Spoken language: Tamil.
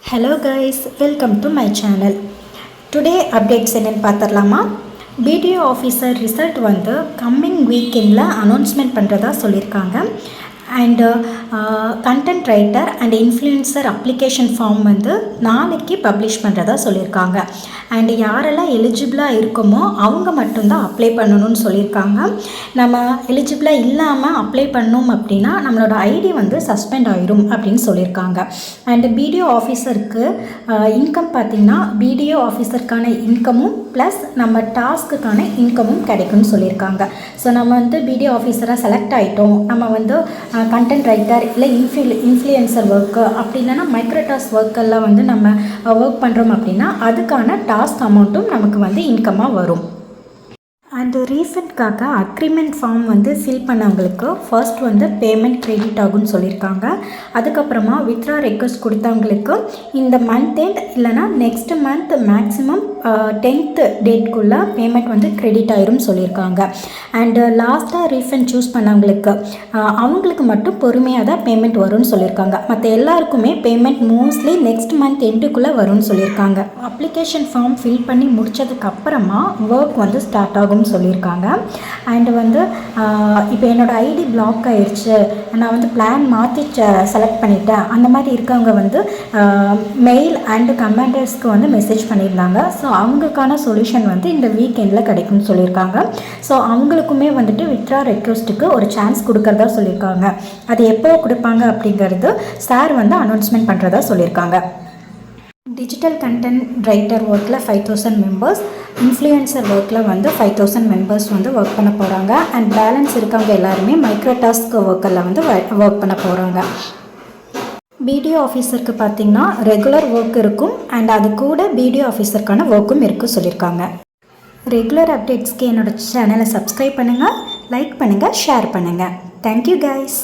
Hello guys, welcome to my channel. Today updates என்னன்னு பார்த்தறலாமா? BDO officer result வந்து coming weekendல announcement பண்றதா சொல்லிருக்காங்க. And content writer and influencer application form வந்து நாளைக்கு பப்ளிஷ் பண்ணுறதா சொல்லியிருக்காங்க. அண்ட் யாரெல்லாம் எலிஜிபிளாக இருக்குமோ அவங்க மட்டும்தான் அப்ளை பண்ணணும்னு சொல்லியிருக்காங்க. நம்ம எலிஜிபிளாக இல்லாமல் அப்ளை பண்ணோம் அப்படின்னா நம்மளோட ஐடி வந்து சஸ்பெண்ட் ஆயிரும் அப்படின்னு சொல்லியிருக்காங்க. அண்ட் BDO ஆஃபீஸருக்கு இன்கம் பார்த்திங்கன்னா BDO ஆஃபீஸருக்கான இன்கமும் ப்ளஸ் நம்ம டாஸ்க்குக்கான இன்கமும் கிடைக்கும்னு சொல்லியிருக்காங்க. ஸோ நம்ம வந்து BDO ஆஃபீஸராக செலக்ட் ஆகிட்டோம், நம்ம வந்து கண்டென்ட் ரைட்டர் இல்லை இன்ஃப்ளூயன்சர் ஒர்க்கு அப்படி இல்லைனா மைக்ரோடாஸ்க் ஒர்க்கெல்லாம் வந்து நம்ம ஒர்க் பண்ணுறோம் அப்படின்னா அதுக்கான டாஸ்க் அமௌண்ட்டும் நமக்கு வந்து இன்கமாக வரும். அண்டு ரீஃபண்டுக்காக அக்ரிமெண்ட் ஃபார்ம் வந்து ஃபில் பண்ணவங்களுக்கு ஃபர்ஸ்ட் வந்து பேமெண்ட் கிரெடிட் ஆகும்னு சொல்லியிருக்காங்க. அதுக்கப்புறமா வித்ரா ரெக்வஸ்ட் கொடுத்தவங்களுக்கு இந்த மந்த் எண்ட் இல்லைனா நெக்ஸ்ட் மந்த் மேக்ஸிமம் 10th டேட்குள்ளே பேமெண்ட் வந்து கிரெடிட் ஆயிரும் சொல்லியிருக்காங்க. அண்டு லாஸ்ட்டாக ரீஃபண்ட் சூஸ் பண்ணவங்களுக்கு அவங்களுக்கு மட்டும் பொறுமையாக தான் பேமெண்ட் வரும்னு சொல்லியிருக்காங்க. மற்ற எல்லாருக்குமே பேமெண்ட் மோஸ்ட்லி நெக்ஸ்ட் மந்த் எண்டுக்குள்ளே வரும்னு சொல்லியிருக்காங்க. அப்ளிகேஷன் ஃபார்ம் ஃபில் பண்ணி முடித்ததுக்கப்புறமா ஒர்க் வந்து ஸ்டார்ட் ஆகும் சொல்லியிருக்காங்க. அண்டு வந்து இப்போ என்னோடய ஐடி பிளாக் ஆயிடுச்சு, நான் வந்து பிளான் மாற்றி செலக்ட் பண்ணிட்டேன், அந்த மாதிரி இருக்கவங்க வந்து மெயில் அண்டு கமெண்டர்ஸ்க்கு வந்து மெசேஜ் பண்ணியிருந்தாங்க. ஸோ அவங்களுக்கான சொல்யூஷன் வந்து இந்த வீக்கெண்டில் கிடைக்கும்னு சொல்லியிருக்காங்க. ஸோ அவங்களுக்குமே வந்துட்டு வித்ரா ரெக்வஸ்ட்டுக்கு ஒரு சான்ஸ் கொடுக்கறதா சொல்லியிருக்காங்க. அது எப்போ கொடுப்பாங்க அப்படிங்கிறது சார் வந்து அனௌன்ஸ்மெண்ட் பண்ணுறதா சொல்லியிருக்காங்க. டிஜிட்டல் கண்டென்ட் ரைட்டர் ஒர்க்கில் 5000 மெம்பர்ஸ், இன்ஃப்ளூயன்சர் ஒர்க்கில் வந்து 5000 மெம்பர்ஸ் வந்து ஒர்க் பண்ண போகிறாங்க. அண்ட் பேலன்ஸ் இருக்கவங்க எல்லாருமே மைக்ரோடாஸ்க் ஒர்க்கில் வந்து ஒர்க் பண்ண போகிறாங்க. BDO ஆஃபீஸருக்கு பார்த்திங்கன்னா ரெகுலர் ஒர்க் இருக்கும் அண்ட் அது கூட BDO ஆஃபீஸருக்கான ஒர்க்கும் இருக்குது சொல்லியிருக்காங்க. ரெகுலர் அப்டேட்ஸ்க்கு என்னோடய சேனலை சப்ஸ்கிரைப் பண்ணுங்கள், லைக் பண்ணுங்கள், ஷேர் பண்ணுங்கள். Thank you guys.